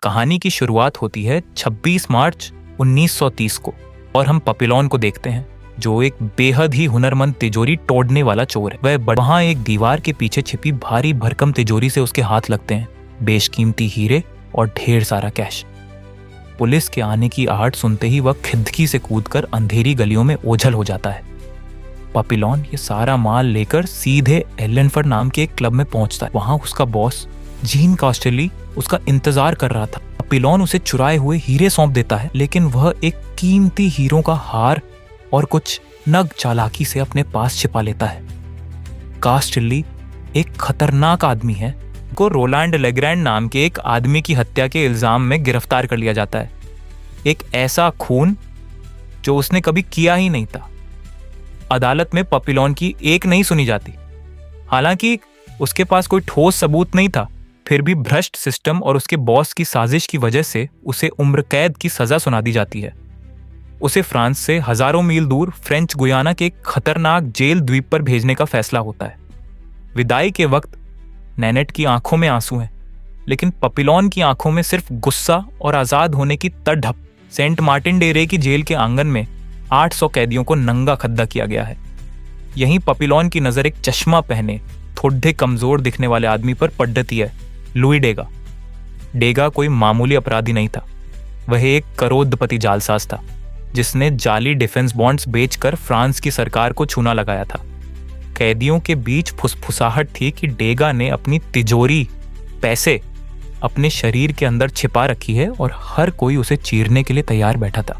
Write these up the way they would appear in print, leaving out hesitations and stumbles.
कहानी की शुरुआत होती है 26 मार्च 1930 को और हम पपिलॉन को देखते हैं जो एक बेहद ही हुनरमंद तिजोरी तोड़ने वाला चोर है। वह वहां एक दीवार के पीछे छिपी भारी भरकम तिजोरी से उसके हाथ लगते हैं बेशकीमती हीरे और ढेर सारा कैश। पुलिस के आने की आहट सुनते ही वह खिदकी से कूदकर अंधेरी गलियों में ओझल हो जाता है। पपिलॉन ये सारा माल लेकर सीधे एलेनफोर्ड नाम के एक क्लब में पहुंचता है। वहां उसका बॉस जीन कास्टेली उसका इंतजार कर रहा था। पपिलॉन उसे चुराए हुए हीरे सौंप देता है, लेकिन वह एक कीमती हीरों का हार और कुछ नग चालाकी से अपने पास छिपा लेता है। कास्टेली एक खतरनाक आदमी है। को रोलैंड लेग्रैंड नाम के एक आदमी की हत्या के इल्जाम में गिरफ्तार कर लिया जाता है। एक ऐसा खून जो उसने कभी किया ही नहीं था। अदालत में पपिलॉन की एक नहीं सुनी जाती। हालांकि उसके पास कोई ठोस सबूत नहीं था, फिर भी भ्रष्ट सिस्टम और उसके बॉस की साजिश की वजह से उसे उम्र कैद की सजा सुना दी जाती है। उसे फ्रांस से हजारों मील दूर फ्रेंच गुयाना के एक खतरनाक जेल द्वीप पर भेजने का फैसला होता है। विदाई के वक्त नैनेट की आंखों में आंसू हैं, लेकिन पपिलॉन की आंखों में सिर्फ गुस्सा और आजाद होने की तड़प। सेंट मार्टिन डे रे की जेल के आंगन में 800 कैदियों को नंगा खद्दा किया गया है। यहीं पपिलॉन की नजर एक चश्मा पहने थोड़े कमजोर दिखने वाले आदमी पर पड़ती है, लुई डेगा। डेगा कोई मामूली अपराधी नहीं था। वह एक करोड़पति जालसाज था जिसने जाली डिफेंस बॉन्ड्स बेचकर फ्रांस की सरकार को चूना लगाया था। कैदियों के बीच फुसफुसाहट थी कि डेगा ने अपनी तिजोरी पैसे अपने शरीर के अंदर छिपा रखी है और हर कोई उसे चीरने के लिए तैयार बैठा था।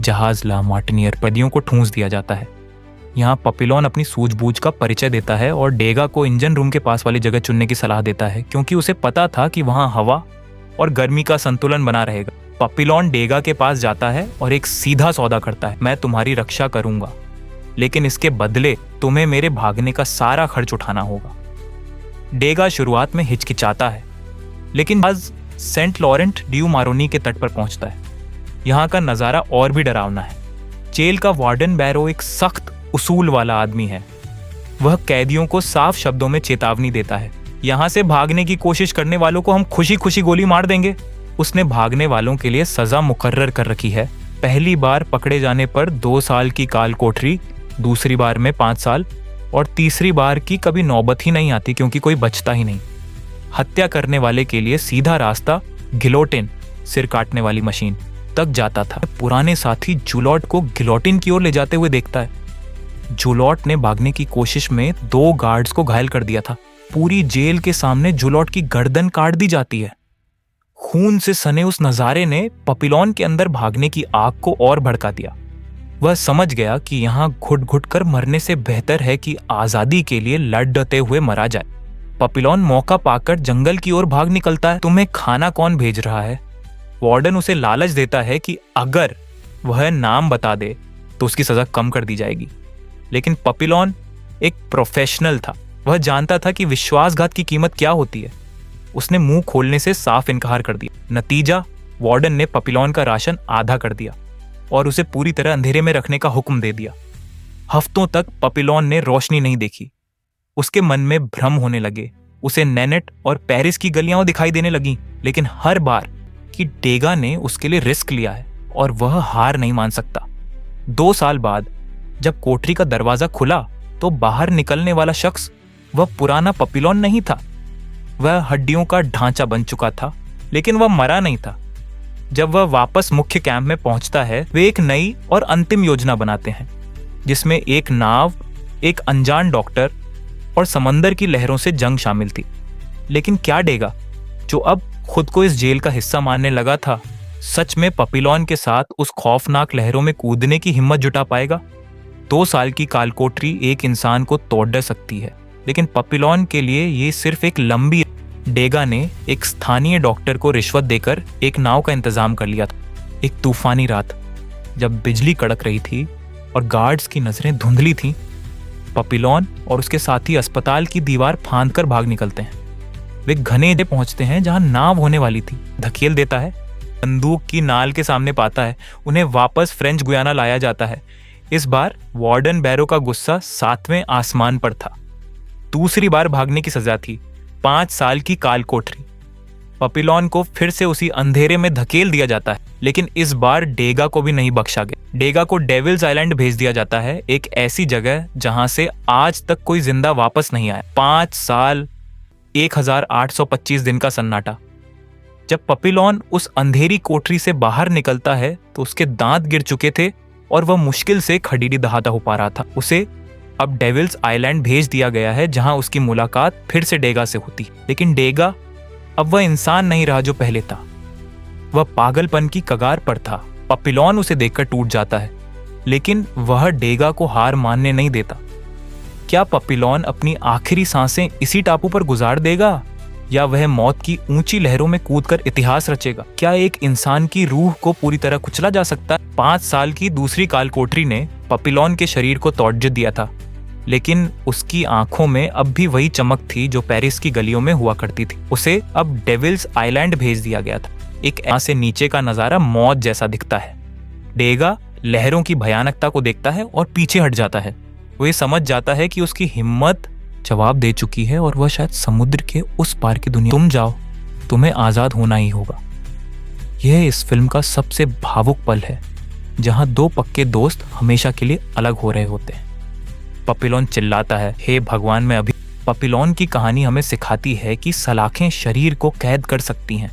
जहाज ला मार्टिनियर पैदियों को ठूंस दिया जाता है। यहाँ पपिलॉन अपनी सूझबूझ का परिचय देता है और डेगा को इंजन रूम के पास वाली जगह चुनने की सलाह देता है, क्योंकि उसे पता था कि वहाँ हवा और गर्मी का संतुलन बना रहेगा। पपिलॉन डेगा के पास जाता है और एक सीधा सौदा करता है। मैं तुम्हारी रक्षा करूंगा, लेकिन इसके बदले तुम्हें मेरे भागने का सारा खर्च उठाना होगा। डेगा शुरुआत में हिचकिचाता है, लेकिन आज सेंट लॉरेंट ड्यू मारोनी के तट पर पहुंचता है। यहाँ का नज़ारा और भी डरावना है। जेल का वार्डन बैरो एक सख्त उसूल वाला आदमी है। वह कैदियों को साफ शब्दों में चेतावनी देता है, यहाँ से भागने की कोशिश करने वालों को हम खुशी खुशी गोली मार देंगे। उसने भागने वालों के लिए सजा मुकर्रर कर रखी है। पहली बार पकड़े जाने पर 2 साल की काल कोठरी, दूसरी बार में 5 साल और तीसरी बार की कभी नौबत ही नहीं आती, क्योंकि कोई बचता ही नहीं। हत्या करने वाले के लिए सीधा रास्ता गिलोटिन, सिर काटने वाली मशीन तक जाता था। पुराने साथी जुलॉट को गिलोटिन की ओर ले जाते हुए देखता है। जुलॉट ने भागने की कोशिश में 2 गार्ड्स को घायल कर दिया था। पूरी जेल के सामने जुलॉट की गर्दन काट दी जाती है। खून से सने उस नजारे ने पपिलॉन के अंदर भागने की आग को और भड़का दिया। वह समझ गया कि यहाँ घुट घुट कर मरने से बेहतर है कि आजादी के लिए लड़ते हुए मरा जाए। पपिलॉन मौका पाकर जंगल की ओर भाग निकलता है। तुम्हें खाना कौन भेज रहा है? वार्डन उसे लालच देता है कि अगर वह नाम बता दे तो उसकी सजा कम कर दी जाएगी, लेकिन पपिलॉन एक प्रोफेशनल था। वह जानता था कि विश्वासघात की कीमत क्या होती है। उसने मुंह खोलने से साफ इनकार कर दिया। नतीजा, वार्डन ने पपिलॉन का राशन आधा कर दिया और उसे पूरी तरह अंधेरे में रखने का हुक्म दे दिया। हफ्तों तक पपिलॉन ने रोशनी नहीं देखी। उसके मन में भ्रम होने लगे। उसे नैनेट और पेरिस की गलियां दिखाई देने लगीं, लेकिन हर बार कि डेगा ने उसके लिए रिस्क लिया है और वह हार नहीं मान सकता। 2 साल बाद जब कोठरी का दरवाजा खुला तो बाहर निकलने वाला शख्स वह पुराना पपिलॉन नहीं था। वह हड्डियों का ढांचा बन चुका था, लेकिन वह मरा नहीं था। जब वह वापस मुख्य कैंप में पहुंचता है, वे एक नई और अंतिम योजना बनाते हैं, जिसमें एक नाव, एक अनजान डॉक्टर और समंदर की लहरों से जंग शामिल थी। लेकिन क्या डेगा, जो अब खुद को इस जेल का हिस्सा मानने लगा था, सच में पपिलॉन के साथ उस खौफनाक लहरों में कूदने की हिम्मत जुटा पाएगा? 2 साल की कालकोठरी एक इंसान को तोड़ दे सकती है, लेकिन पपिलॉन के लिए ये सिर्फ एक लंबी। डेगा ने एक स्थानीय डॉक्टर को रिश्वत देकर एक नाव का इंतजाम कर लिया था। एक तूफानी रात, जब बिजली कड़क रही थी और गार्ड्स की नजरें धुंधली थीं, पपिलॉन और उसके साथी अस्पताल की दीवार फांदकर भाग निकलते हैं। वे घने जगह पहुंचते हैं जहां नाव होने वाली थी। धकेल देता है, बंदूक की नाल के सामने पाता है। उन्हें वापस फ्रेंच गुयाना लाया जाता है। इस बार वार्डन बैरो का गुस्सा 7वें आसमान पर था। दूसरी बार भागने की सजा थी, 5 साल की काल कोठरी। पपिलॉन को फिर से उसी अंधेरे में धकेल दिया जाता है, लेकिन इस बार डेगा को भी नहीं बख्शा गया। डेगा को डेविल्स आइलैंड भेज दिया जाता है, एक ऐसी जगह जहां से आज तक कोई जिंदा वापस नहीं आया। 5 साल 1825 दिन का सन्नाटा। जब पपिलॉन उस अंधेरी कोठरी से बाहर निकलता है तो उसके दांत गिर चुके थे और वह मुश्किल से खडीडी दहाता हो पा रहा था। उसे अब डेविल्स आइलैंड भेज दिया गया है, जहां उसकी मुलाकात फिर से डेगा से होती। लेकिन डेगा अब वह इंसान नहीं रहा जो पहले था, वह पागलपन की कगार पर था। पपिलॉन उसे देखकर टूट जाता है, लेकिन वह डेगा को हार मानने नहीं देता। क्या पपिलॉन अपनी आखिरी सांसें इसी टापू पर गुजार देगा, या वह मौत की ऊंची लहरों में कूदकर इतिहास रचेगा? क्या एक इंसान की रूह को पूरी तरह कुचला जा सकता है? 5 साल की दूसरी कालकोठरी ने पपिलॉन के शरीर को तोड़ दिया था, लेकिन उसकी आंखों में अब भी वही चमक थी जो पेरिस की गलियों में हुआ करती थी। उसे अब डेविल्स आइलैंड भेज दिया गया था। एक यहाँ से नीचे का नजारा मौत जैसा दिखता है। डेगा लहरों की भयानकता को देखता है और पीछे हट जाता है। वो ये समझ जाता है कि उसकी हिम्मत जवाब दे चुकी है और वह शायद समुद्र के उस पार की दुनिया। तुम जाओ, तुम्हें आजाद होना ही होगा। यह इस फिल्म का सबसे भावुक पल है, जहां 2 पक्के दोस्त हमेशा के लिए अलग हो रहे होते हैं। पपिलॉन चिल्लाता है, हे भगवान मैं अभी। पपिलॉन की कहानी हमें सिखाती है कि सलाखें शरीर को कैद कर सकती हैं,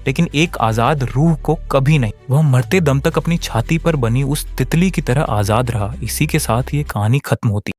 लेकिन एक आजाद रूह को कभी नहीं। वह मरते दम तक अपनी छाती पर बनी उस तितली की तरह आजाद रहा। इसी के साथ ये कहानी खत्म होती है।